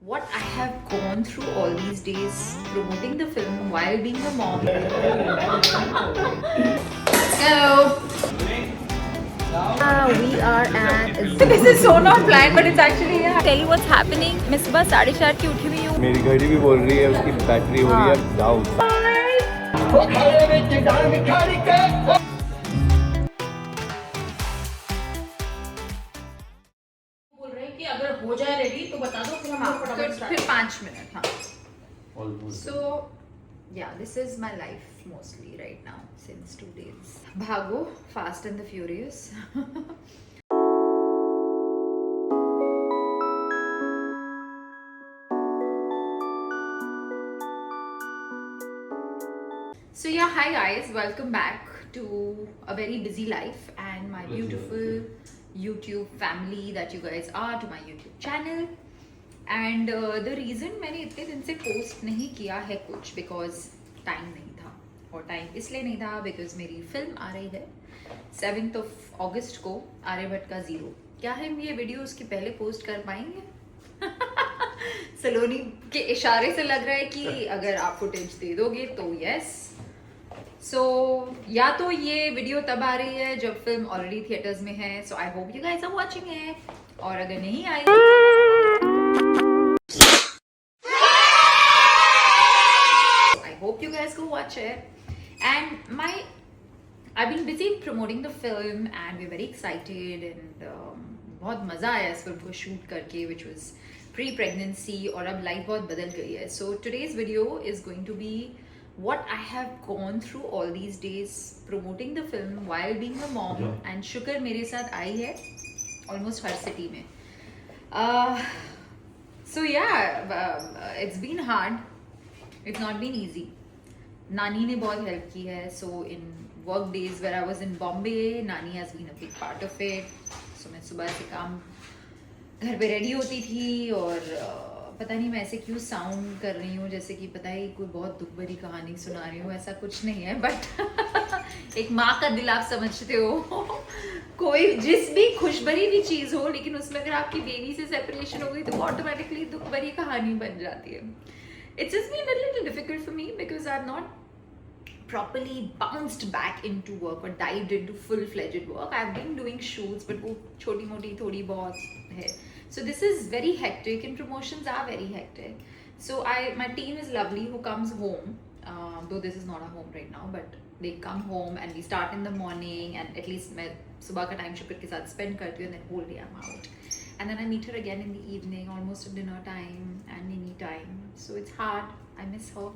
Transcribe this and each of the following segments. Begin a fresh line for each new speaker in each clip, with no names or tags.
what I have gone through all these days promoting the film while being a mom. Let's go! We are at. This is so not planned, but it's actually yeah. Tell you what's happening. मैं सुबह 4:30 की उठी हुई हूँ.
मेरी घड़ी भी बोल रही है उसकी बैटरी हो रही है डाउन.
बोल रहे हैं कि अगर हो जाए रेडी तो बता दो फिर हम फटाफट फिर 5 मिनट. हाँ. So yeah, this is my life mostly right now since 2 days. Bhago, Fast and the Furious. So yeah, hi guys, welcome back to a very busy life and my beautiful YouTube family that you guys are, to my YouTube channel. And the reason मैंने इतने दिन से post नहीं किया है कुछ because time नहीं था. और टाइम इसलिए नहीं था because मेरी फिल्म आ रही है 7th of August को, आर्यभट्ट का जीरो. क्या है ये वीडियो उसके पहले पोस्ट कर पाएंगे? सलोनी के इशारे से लग रहा है कि अगर आप फुटेज दे दोगे तो यस. सो या तो ये वीडियो तब आ रही है जब फिल्म ऑलरेडी थिएटर्स में है. So I hope you guys are watching it. और अगर नहीं आई I hope you guys go watch it. And I've been busy promoting the film and we're very excited and बहुत मज़ा आया इस फिल्म को शूट करके, which was pre-pregnancy. और अब लाइफ बहुत बदल गई है. So today's video is going to be what I have gone through all these days promoting the film while being a mom. And शुक्र मेरे साथ आई है almost हर city में. So yeah, it's been hard. It's not been easy. Nani ने बहुत help की है. So in work days where I was in Bombay, Nani has been a big part of it. So मैं सुबह से काम घर पे रेडी होती थी और पता नहीं मैं ऐसे क्यों साउंड कर रही हूँ जैसे कि पता ही कोई बहुत दुख भरी कहानी सुना रही हूँ. ऐसा कुछ नहीं है बट एक माँ का दिल आप समझते हो. कोई जिस भी खुशभरी भी चीज़ हो लेकिन उसमें अगर आपकी बेबी से सेपरेशन हो गई तो ऑटोमेटिकली दुख भरी कहानी बन जाती है. It's just been a little difficult for me because I've not properly bounced back into work or dived into full-fledged work. I've been doing shoots, but वो छोटी मोटी थोड़ी बहुत है. So this is very hectic and promotions are very hectic. So my team is lovely who comes home, though this is not a home right now, but they come home and we start in the morning and at least मैं सुबह का time शुक्र के साथ spend करती हूँ and then whole day I'm out. And then I meet her again in the evening, almost at dinner time and any time. So it's hard. I miss her.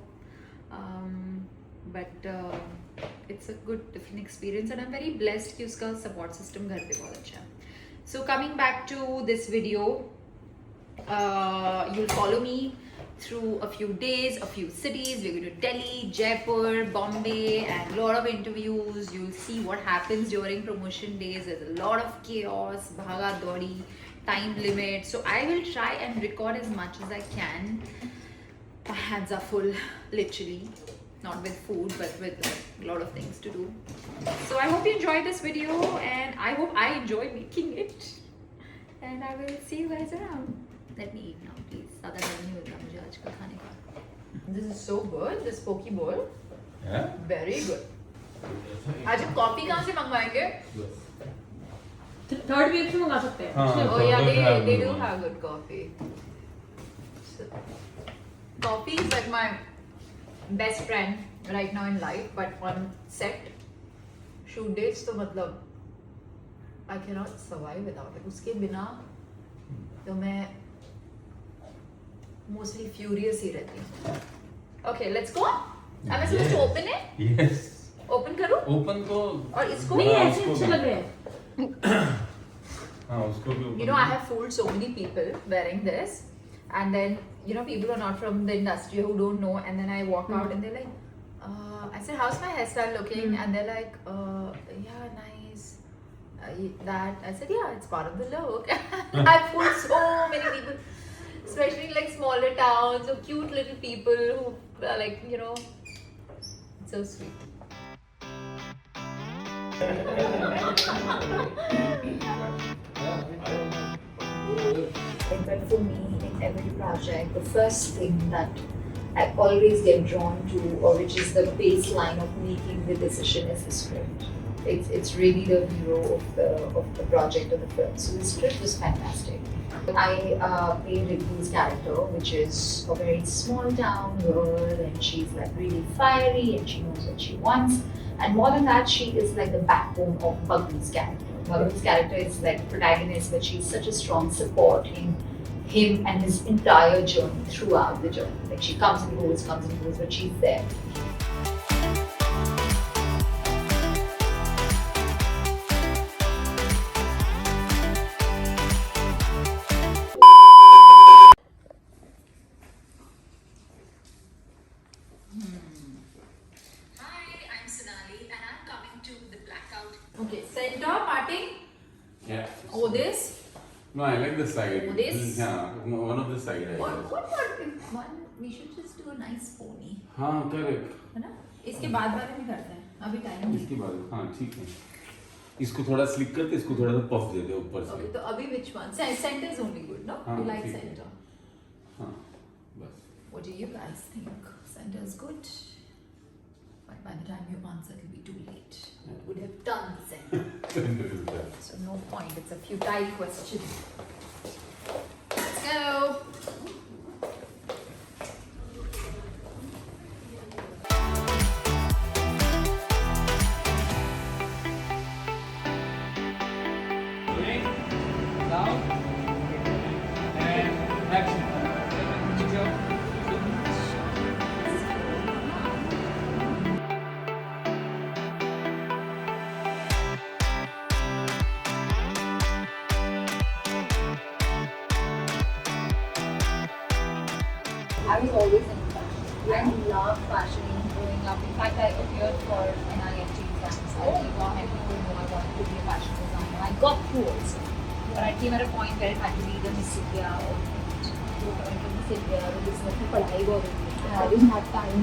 But it's a good different experience and I'm very blessed कि उसका support system घर पे बहुत अच्छा है. So coming back to this video, you'll follow me through a few days, a few cities. We're going to Delhi, Jaipur, Bombay and a lot of interviews. You'll see what happens during promotion days. There's a lot of chaos, bhaga dodi, time limit. So I will try and record as much as I can. My hands are full, literally. Not with food, but with a lot of things to do. So I hope you enjoy this video and I hope I enjoy making it. And I will see you guys around. Let me eat now, please. ज़्यादा time नहीं मिलता मुझे आज का खाने का. This is so good. This poke bowl.
Yeah?
Very good. आज हम कॉफी कहाँ से मंगवाएंगे?
थर्ड वेव से मंगा सकते हैं.
Oh yeah, they do have good coffee. So, coffee is like my best friend right now in life, but on set, shoot dates तो मतलब I cannot survive without it. उसके बिना तो मैं mostly furious ही रहती हूँ. Okay, let's go. Am I supposed to open it?
Yes.
Open करूँ?
Open को.
और इसको?
नहीं ऐसे अच्छे लग रहे हैं.
हाँ उसको भी open.
You know, I have fooled so many people wearing this, and then you know people who are not from the industry who don't know, and then I walk out and they're like, I said, how's my hairstyle looking? And they're like, yeah, nice. That I said, yeah, it's part of the look. I've fooled so many people, especially in like smaller towns, so cute little people who are like, you know, so sweet.
But for me, in every project, the first thing that I always get drawn to, or which is the baseline of making the decision, is the script. It's really the hero of the project or the film. So the script was fantastic. I played Riku's character, which is a very small town girl, and she's like really fiery and she knows what she wants. And more than that, she is like the backbone of Bughu's character. Bughu's character is like protagonist, but she's such a strong support in him and his entire journey throughout the journey. Like she comes and goes, but she's there.
Okay, center parting.
Yeah.
Oh, this.
No, I like the side.
Oh, this?
Yeah, no, one of the side. I
What?
guess.
What? One. We should just do a nice pony.
हाँ correct.
है ना? इसके बाद वाले में करते हैं. अभी टाइम
इसके बाद हाँ ठीक है. इसको थोड़ा स्लिक करके इसको थोड़ा सा पफ दे दे ऊपर से.
Okay, तो अभी which one? Center is only good, no?
हाँ,
You like
ठीक है.
center.
हाँ बस.
What do you guys think? Center is good. But by the time you answer, it will be too late. You would have done the center. So no point. It's a futile question. Let's go.
I was always in fashion. I love fashion growing up. In fact, I appeared for NIFT exams. I didn't know how people know I wanted to be a fashion designer. I got through also. But I came at a point where it had to be either Miss India or Miss India or business में पढ़ाई बहुत होती है. I didn't have time.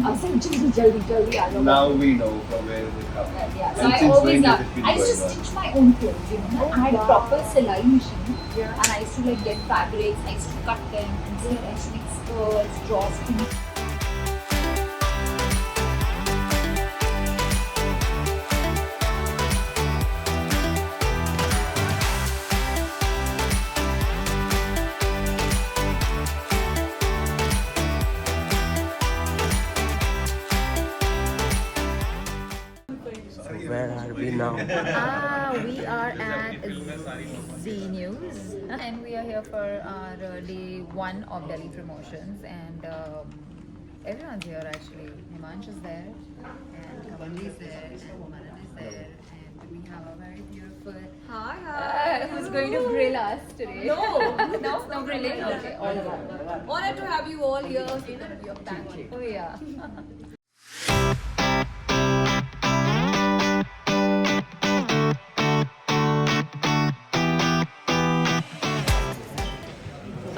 अब सब जल्दी आ जाओ.
Now we know from where it comes.
Yeah, so
And
I
since
always
when has
loved.
it been
I used to
going on?
stitch my own clothes, you know. I had a proper silai machine, and I used to like get fabrics. I used to cut them and then I used to make skirts, draw strings.
Where are we now?
We are at Z News and we are here for our day 1 of Delhi promotions and everyone's here actually. Himansh is there and Kavali is there and Manan is there and we have a very beautiful who's going to grill us today. No grilling? Okay, all right.
Honored to have you all here. It's going to be a bang.
Oh yeah.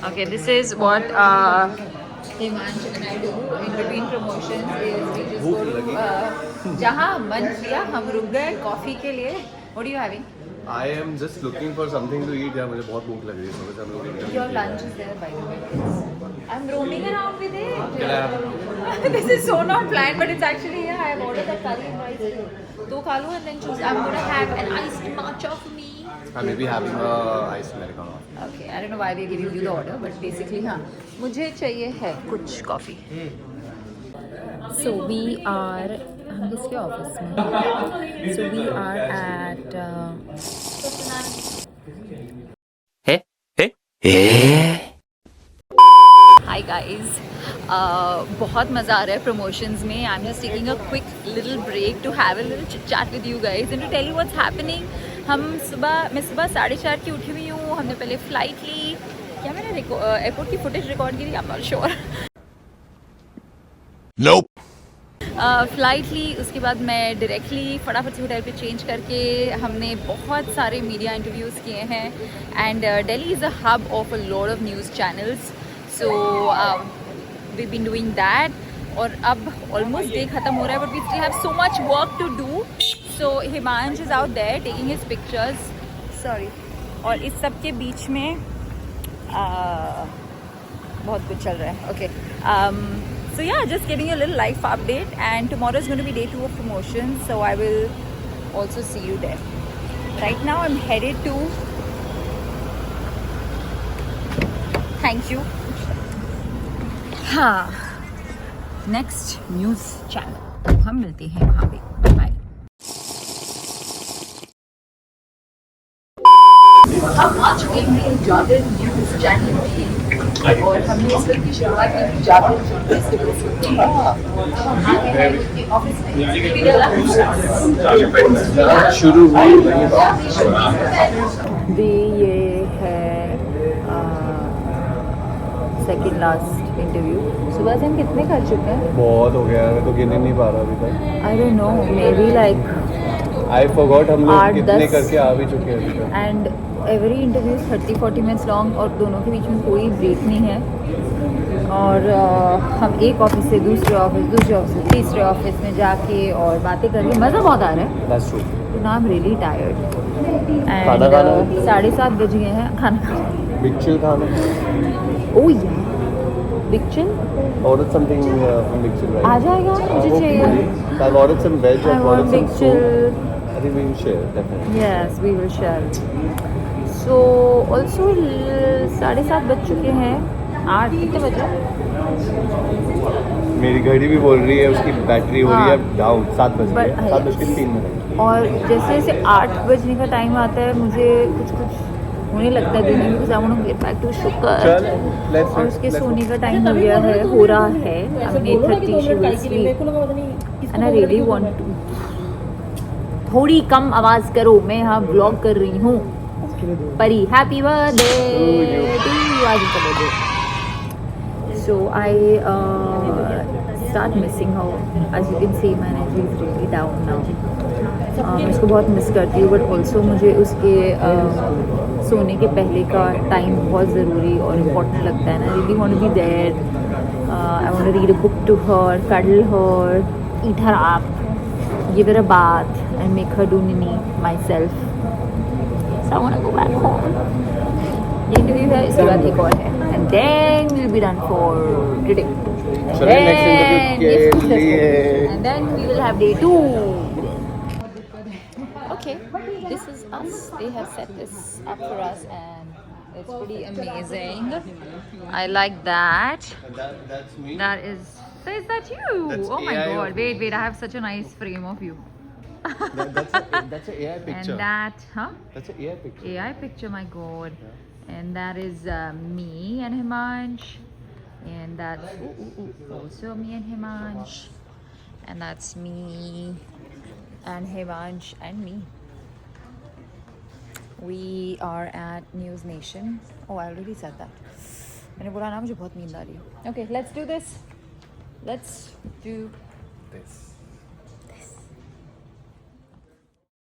Okay, this is what Himansh and I do in between promotions is we just go to जहाँ मन किया हम रुक गए coffee के लिए. What are you having?
I am just looking for something to eat. यार मुझे बहुत भूख लग रही है. सुबह से हम लोग interview
Your
किए
lunch
हैं.
is there by the way. I'm roaming around with it.
Can I have?
This is so not planned, but it's actually here. I have ordered a curry and rice. Do kha lo and then choose. I'm gonna have an iced matcha for me.
I may be having a iced americano.
Okay, I don't know why we're giving you the order, but basically हाँ मुझे चाहिए है कुछ coffee. So we are हम किसके office में? So we are at Hi guys. बहुत मज़ा आ रहा है प्रमोशंस में. I'm just taking a quick little break to have a little chit chat with you guys and to tell you what's happening. मैं सुबह 4:30 की उठी हुई हूँ. हमने पहले फ़्लाइट ली. क्या मैंने एयरपोर्ट की फुटेज रिकॉर्ड की थी? I'm not sure.
Nope.
Flight ली. उसके बाद मैं डायरेक्टली फटाफट से होटल पे चेंज करके हमने बहुत सारे मीडिया इंटरव्यूज़ किए हैं. And Delhi is a hub of a lot of news channels. So we been doing that. और अब ऑलमोस्ट डे ख़त्म हो रहा है but we still have so much work to do. So Himansh is out there taking his pictures. Sorry. और इस सब के बीच में बहुत कुछ चल रहा है. Okay. So yeah, just giving you a little life update, and tomorrow is going to be day 2 of promotions, so I will also see you there. Right now I'm headed to, thank you, next news channel. हम मिलते हैं वहाँ पे. Bye.
हम आ चुके हैं जागर news channel में और हमने इस फिल्म की शुरुआत की थी जागर फेस्टिवल से. ऑफिस में
शुरू हुई
ये है सेकंड लास्ट इंटरव्यू. सुबह से हम कितने कर चुके हैं?
बहुत हो गया है, तो गिन ही नहीं पा रहा अभी तक.
I don't know, may be like
I forgot हम लोग
8-10
कितने करके आ भी चुके हैं अभी तक.
And every interview 30-40 minutes long और दोनों के बीच में कोई ब्रेक नहीं है. और हम एक ऑफिस से दूसरे ऑफिस से तीसरे ऑफिस में जाके और बातें करके मज़ा बहुत आ रहा है.
That's true.
तो आई एम रियली टायर्ड.
खाना खाना?
7:30 बज गए हैं. खाना
Big chill खाना.
ओह या big chill
Ordered something from Big Chill, right?
आ जाएगा, मुझे चाहिए.
I've ordered some veg.
I
I've
want
ordered
big
some
chill.
soup. I think we will share definitely.
Yes, we will share. So also 7:30 बज चुके हैं. 8 कितने बजे?
मेरी घड़ी भी बोल रही है उसकी बैटरी हो रही है
हाँ.
डाउन. 7 बज गए.
But-
7:03.
और जैसे जैसे 8 बजने का टाइम आता है मुझे कुछ होने लगता है दिन में, because I want to get back to शुक्र.
चल, let's-
और उसके
let's-
सोने का टाइम हो गया है, हो रहा है. I mean 8:30 she will sleep. And I really want to. थोड़ी कम आवाज करो, मैं यहाँ ब्लॉग कर रही हूँ. परी हैप्पी बर्थडे टू यू. आज का birthday. So I start missing her. As you can see, my energy is really down now. मैं इसको बहुत मिस करती हूँ, बट ऑल्सो मुझे उसके सोने के पहले का टाइम बहुत ज़रूरी और इम्पोर्टेंट लगता है. I really want to be there. I want to read a book to her, cuddle her, eat her up, give her a bath and make her do nini myself. So I want to go back home. ये interview है, इसके बाद एक और है, and then we'll be done for today.
चलिए next interview के लिए.
And then we will have day 2. Okay, this is us. They have set this up for us and it's pretty amazing. I like that.
That's me.
That is, so is that you?
That's
Oh my
AI.
god, wait, I have such a nice frame of you.
That's an AI picture.
And that,
That's an AI picture.
AI picture, my god. And that is me and Himansh. And that's also me and Himansh. And that's me and Himansh and me. We are at News Nation. Oh, I already said that. मैंने बोला ना मुझे बहुत नींद आ रही है. Okay, let's do this. Let's do
This.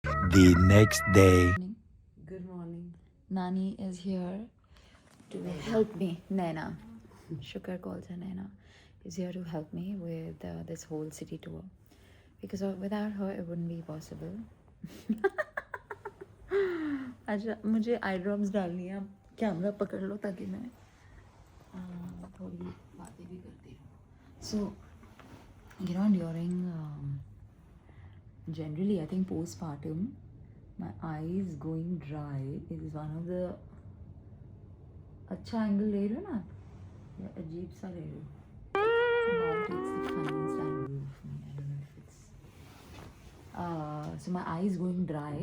The next day.
Good morning. Nani is here to help me. Naina. Shukar calls her Naina. Is here to help me with this whole city tour. Because without her, it wouldn't be possible. अच्छा, मुझे eye drops डालनी है. आप camera पकड़ लो ताकि मैं थोड़ी बातें भी करती हूँ. So, you know, during generally, I think postpartum, my eyes going dry is one of the. अच्छा एंगल ले रहे हो ना या अजीब सा ले रहे हो? Mom takes the funniest angle of me. I don't know if it's. So my eyes going dry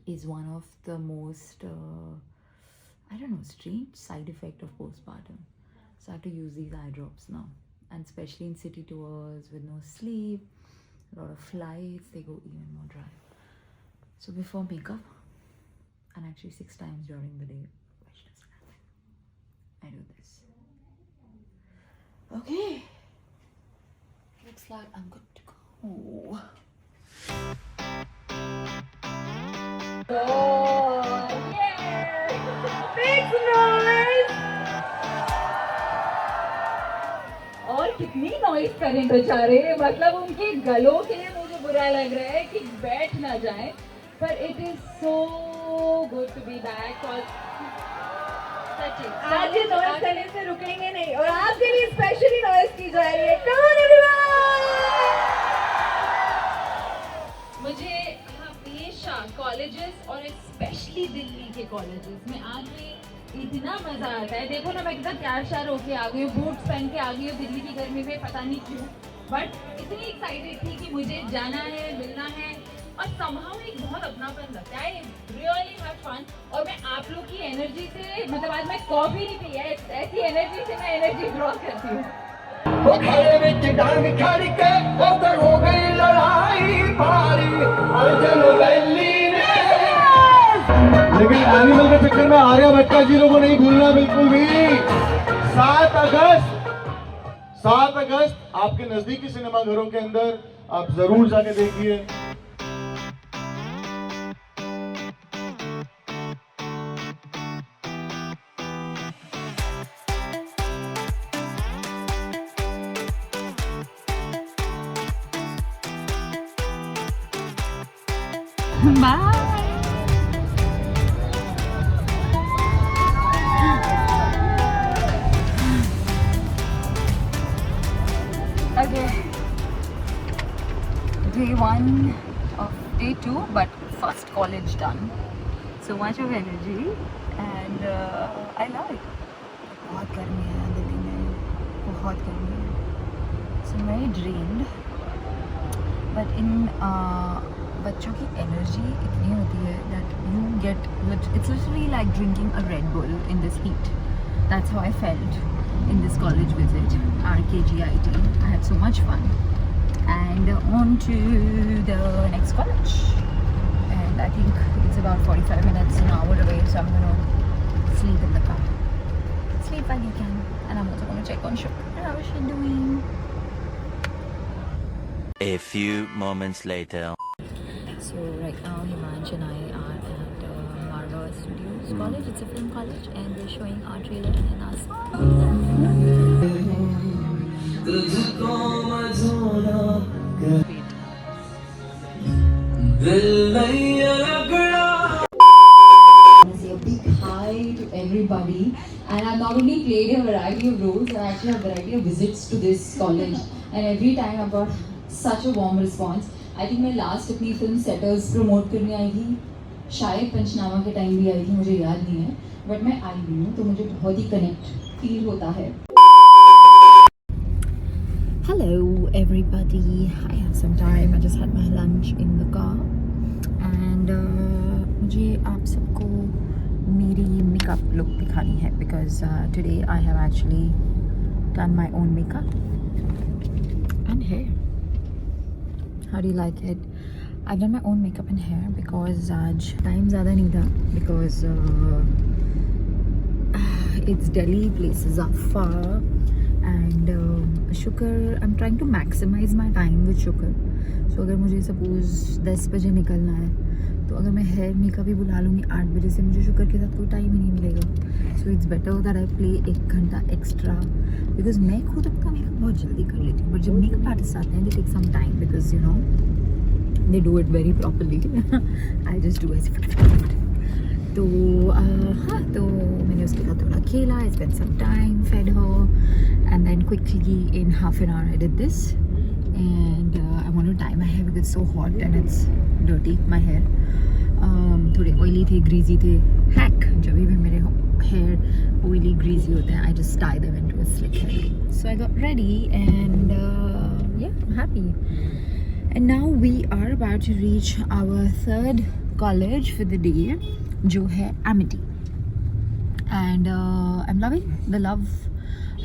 is one of the most I don't know, strange side effect of postpartum. So I have to use these eye drops now, and especially in city tours with no sleep, a lot of flights, they go even more dry. So before makeup, and actually 6 times during the day, I do this. Okay, looks like I'm good to go.
और कितनी noise करें बेचारे, मतलब उनके गलों के लिए मुझे बुरा लग रहा है कि बैठ ना जाए, पर it is so good to be back. और आज ये नॉइस करने से रुकेंगे नहीं और आपके लिए स्पेशली नॉइस की जा रही है. Come on everyone! मुझे हमेशा कॉलेजेस और स्पेशली दिल्ली के कॉलेजेस में आके इतना मजा आता है. देखो ना मैं कितना तैयार शार होके आ गई हूँ, बूट्स पहन के आ गई हूँ दिल्ली की गर्मी में, पता नहीं क्यों, बट इतनी एक्साइटेड थी कि मुझे जाना है, मिलना है और somehow एक बहुत अपनापन लगता है. Really have fun. और मैं आप लोग की एनर्जी से, मतलब आज मैं कॉफी नहीं पी है, ऐसी एनर्जी से मैं एनर्जी ड्रॉ करती हूँ.
लेकिन एनिमल के चक्कर में आर्या भट्टा जीरो को नहीं भूलना बिल्कुल भी. 7 अगस्त आपके नजदीकी सिनेमा घरों के अंदर आप जरूर जाके देखिए.
Okay. Day 1 of day 2, but first college done. So much of energy and I love it. बहुत गर्मी है दिल्ली में, बहुत गर्मी है. So I'm very drained. But in बच्चों की एनर्जी इतनी होती है that you get, it's literally like drinking a Red Bull in this heat. That's how I felt in this college visit, RKGIT. I had so much fun. And on to the next college. And I think it's about 45 minutes, an hour away, so I'm going to sleep in the car. Sleep while you can. And I'm also going to check on Shuk. How is she doing?
A few moments later.
So right now Himansh and I are at Marva Studios College. It's a film college and we're showing our trailer and our
Say a big hi to everybody, and I've not only played a variety of roles, I actually have a variety of visits to this college, and every time I've got such a warm response. I think मैं last अपनी film setters promote करने आई थी, शायद पंचनामा के time भी आई थी, मुझे याद नहीं है, बट मैं आई हुई हूँ तो मुझे बहुत ही कनेक्ट फील होता है.
Hello everybody, I have some time. I just had my lunch in the car and मुझे आप सबको मेरी makeup look दिखानी है because today I have actually done my own makeup and hair. How do you like it? I've done my own makeup and hair because आज time ज़्यादा नहीं था because it's Delhi, places are far and Shukar, I'm trying to maximize my time with Shukar. So अगर मुझे suppose 10 बजे निकलना है तो अगर मैं हेयर मेकअप ही बुला लूँगी 8 बजे से, मुझे शुक्र के साथ कोई टाइम ही नहीं मिलेगा. So it's better that I play 1 घंटा एक्स्ट्रा बिकॉज मैं खुद अपना मेकअप बहुत जल्दी कर लेती हूँ, बट जब मेकअप आर्टिस्ट आते हैं they take some time because you know they do it very properly. I just do ऐसे फटाफट. तो हाँ, तो मैंने उसके साथ थोड़ा खेला, I spend some time, fed her and then quickly in half an hour I did this and I want to dye my hair because it's so hot and it's dirty, my hair. थोड़े oily थे, greasy थे. Hack, जब भी मेरे hair oily, greasy होते हैं, I just dye them into a slick hair. So I got ready and yeah, I'm happy. And now we are about to reach our third college for the day, जो है Amity. And I'm loving the love.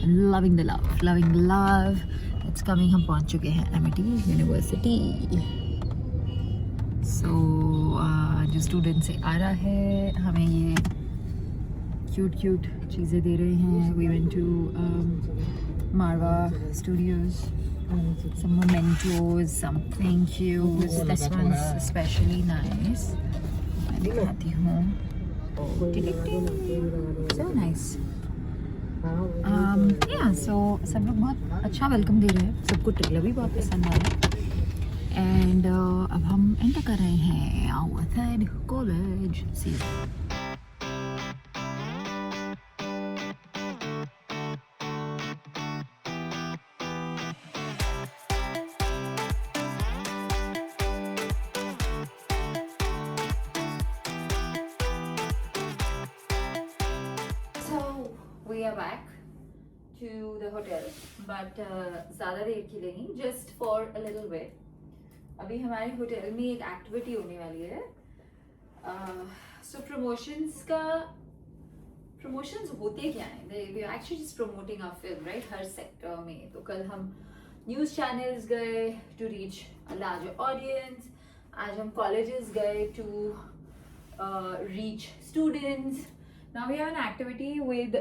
I'm loving the love. Loving the love. It's coming. हम पहुंच चुके हैं Amity University. So जो student से आ रहा है हमें ये क्यूट चीज़ें दे रहे हैं. We went to Marva Studios. Some mementos, some thank yous. This one's especially nice. मैं दिखाती हूँ. So nice. Yeah, so सब लोग बहुत अच्छा वेलकम दे रहे हैं. सबको ट्रेलर भी बहुत पसंद आया एंड अब हम एंटर कर रहे हैं our third college season. We are back to the hotel, but ज़्यादा देर के लिए नहीं, just for a little bit. अभी हमारे होटल में एक एक्टिविटी होने वाली है. So promotions होते क्या हैं? We are actually just promoting our film, right? Her sector में. तो कल हम news channels गए to reach a larger audience. आज हम colleges गए to reach students. Now we have an activity with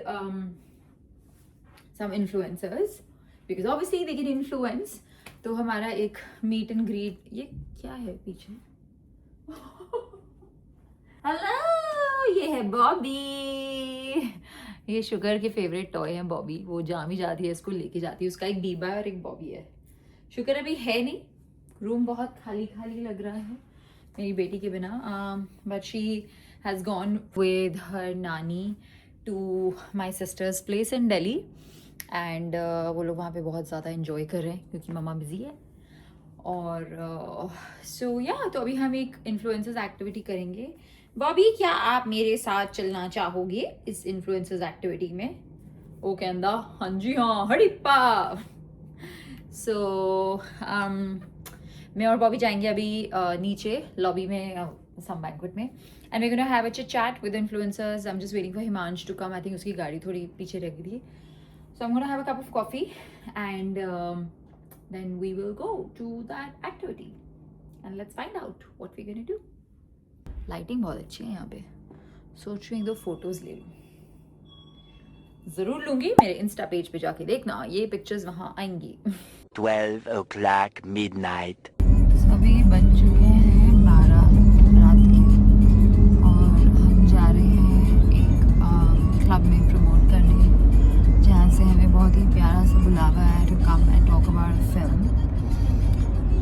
some influencers because obviously they can influence. तो हमारा एक meet and greet. ये क्या है पीछे? हेलो, ये है बॉबी. ये शुगर के फेवरेट टॉय है बॉबी. वो जहाँ भी जाती है इसको लेके जाती है. उसका एक बीबा है और एक बॉबी है. शुगर अभी है नहीं. रूम बहुत खाली खाली लग रहा है मेरी बेटी के बिना. But she has gone with her nani to my sister's place in Delhi and वो लोग वहाँ पे बहुत ज़्यादा enjoy कर रहे हैं क्योंकि मम्मा busy है. और so yeah, तो अभी हम एक influencers activity करेंगे. बॉबी, क्या आप मेरे साथ चलना चाहोगे इस influencers activity में? वो कहंदा हाँ जी हाँ हड़िप्पा. so मैं और बॉबी जाएंगे अभी नीचे लॉबी में some banquet में. And we're going to have a chit chat with influencers. I'm just waiting for Himansh to come. I think उसकी गाड़ी थोड़ी पीछे रह गई थी. So I'm going to have a cup of coffee and then we will go to that activity and let's find out what we're going to do. Lighting बहुत अच्छी है यहाँ पे. सोच रही हूँ 2 photos ले लूँ. ज़रूर लूँगी. मेरे इंस्टा पेज पे जाके देखना, ये पिक्चर्स वहाँ आएंगी.
12 o'clock midnight.
सभी बन चुके हैं 12 रात के और हम जा रहे हैं एक क्लब में प्रमोट करने जहाँ से हमें बहुत ही प्यारा सा बुलावा है to come and talk about a film.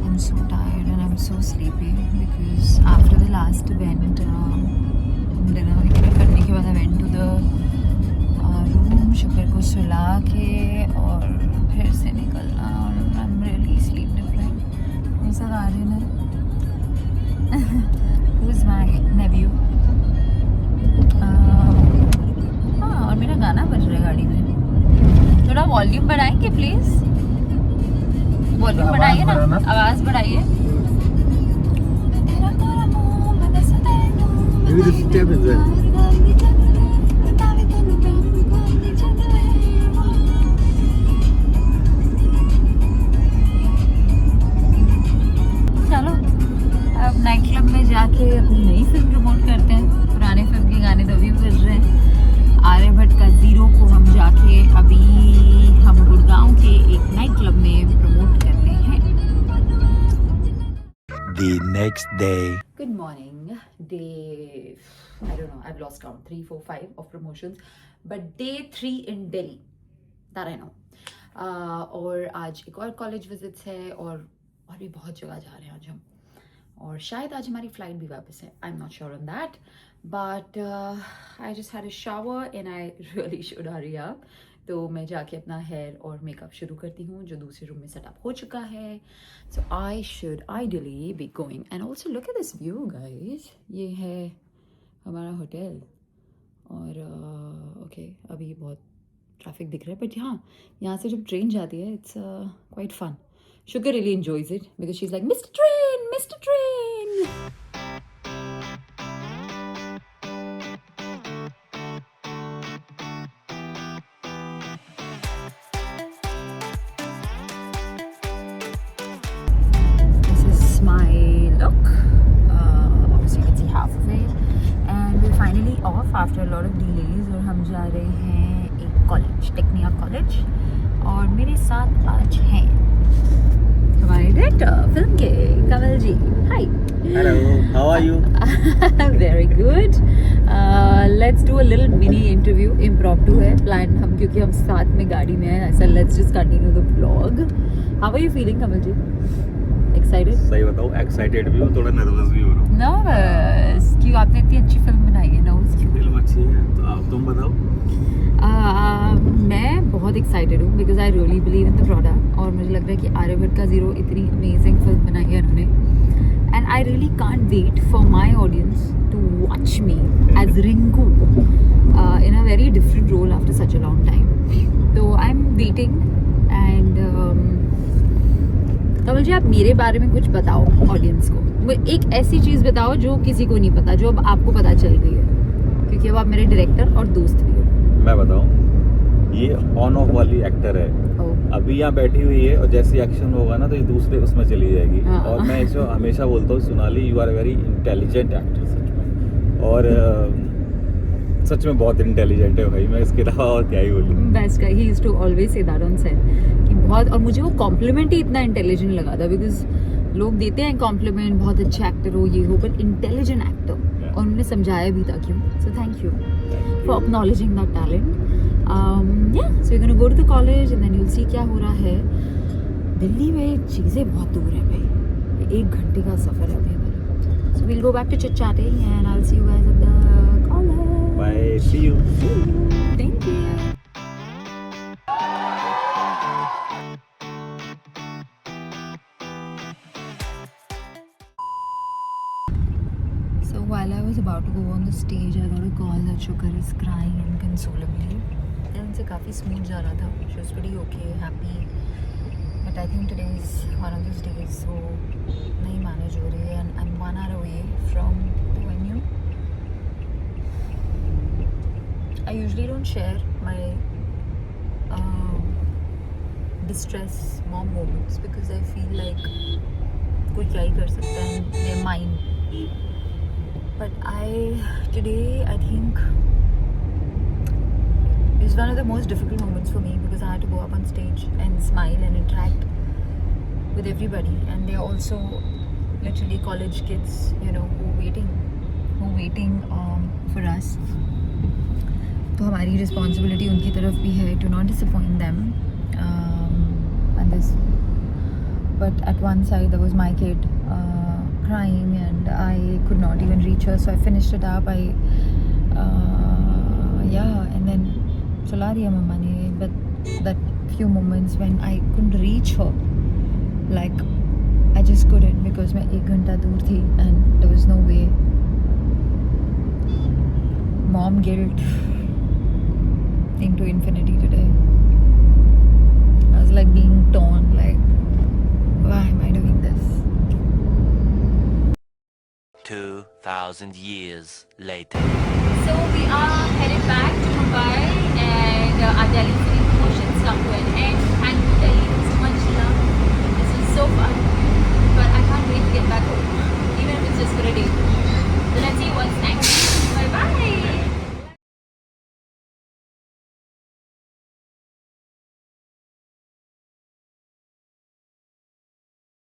I'm so tired and I'm so sleepy because after the last event dinner वगैरह करने के बाद I went to the room शुक्र को सुला के और फिर से निकलना और I'm really sleep deprived. ऐसा आ रही है Who's my nephew? हाँ, और मेरा गाना बज रहा है गाड़ी में. थोड़ा वॉल्यूम बढ़ाएंगे प्लीज. वॉल्यूम बढ़ाइए ना, आवाज बढ़ाइए.
Maybe the step is well.
चलो अब नाइट क्लब में जाके अपनी नई फिल्म प्रमोट करते हैं. पुराने फिल्म के गाने तो अभी बज रहे हैं. आर्यभट्ट का जीरो को हम जाके अभी हम गुड़गांव के एक नाइट क्लब में प्रमोट करते हैं.
The next day.
Good morning. Day, I don't know, I've lost count, 3, 4, 5 of promotions, but day 3 in Delhi, that I know. और आज एक और कॉलेज विजिट्स है और भी बहुत जगह जा रहे हैं आज हम. और शायद आज हमारी फ्लाइट भी वापस है. I am not sure on that, but I just had a shower and I really should hurry up. तो मैं जाके अपना हेयर और मेकअप शुरू करती हूँ जो दूसरे रूम में सेटअप हो चुका है. So I should ideally be going and also look at this view guys. ये है हमारा होटल और ओके अभी बहुत ट्रैफिक दिख रहा है, बट हाँ यहाँ से जब ट्रेन जाती है it's quite fun. Sugar really enjoys it because she is like mister train mister train. Finally off after a lot of delays और हम जा रहे हैं एक कॉलेज, टेक्निया कॉलेज. और मेरे साथ आज हैं हमारे डायरेक्टर फिल्म के कमल जी. हाय.
Hello, how are you?
Very good. Let's do a little mini interview. Impromptu है plan हम क्योंकि हम साथ में गाड़ी में हैं. ऐसा let's just continue the vlog. How are you feeling Kamal ji? Excited?
सही बताओ एक्साइटेड भी हूँ थोड़ा नर्वस भी हो रहा हूँ
Nervous. क्यों आपने इतनी अच्छी फिल्म बनाई है नर्वस क्यों?
फिल्म अच्छी है तो आप तुम बताओ
मैं बहुत एक्साइटेड हूँ because I really believe in the product और मुझे लग रहा है कि आर्यभट्ट का ज़ीरो इतनी अमेजिंग फिल्म बनाई है उन्होंने and I really can't wait for my audience to watch me as Rinku in a very different role after such a long time तो I am waiting and Kamal ji आप मेरे बारे में कुछ बताओ ऑडियंस को वो एक ऐसी चीज़ बताओ जो किसी को नहीं पता जो अब आपको पता चल गई है क्योंकि अब आप मेरे डायरेक्टर और दोस्त भी हो
मैं बताऊँ ये ऑन ऑफ वाली एक्टर है
Oh.
अभी यहाँ बैठी हुई है और जैसे एक्शन होगा ना तो ये दूसरे उसमें चली जाएगी
हाँ।
और मैं इसे हमेशा बोलता हूँ Sonali you are very intelligent actor सच में और सच में बहुत इंटेलिजेंट है भाई मैं इसके अलावा और क्या ही बोलूँ
best guy he used to always say that on set कि बहुत और मुझे वो कॉम्प्लीमेंट ही इतना इंटेलिजेंट लगा था बिकॉज लोग देते हैं कॉम्प्लीमेंट बहुत अच्छे एक्टर हो ये हो बट इंटेलिजेंट एक्टर और उन्होंने समझाया भी था क्यों so thank you for acknowledging that talent या so you gonna go to the college and then you will see क्या हो रहा है दिल्ली में चीज़ें बहुत दूर है भाई 1 घंटे का सफ़र है अभी हमारा so we'll go back to chit chatting and I will see you guys at the college
bye see you
thank you So while I was about to go on the stage, I got a call that Shukar is crying inconsolably. And उनसे काफ़ी smooth जा रहा था. She was pretty okay, happy. But I think today is one of those days so नहीं manage हो रही है and I'm 1 hour away from the venue. I usually don't share my distress mom moments because I feel like कोई क्या ही कर सकता है and they're mine. But today I think is one of the most difficult moments for me because I had to go up on stage and smile and interact with everybody and they're also literally college kids you know who are waiting for us तो हमारी responsibility उनकी तरफ भी है to not disappoint them and this but at one side there was my kid crying and I could not even reach her so I finished it up and then चला दिया मम्मा ने but that few moments when I couldn't reach her like I just couldn't because मैं 1 घंटा दूर थी and there was no way mom guilt into infinity today I was like being torn like why am I doing this
2,000 years later.
So we are headed back to Mumbai and Anjali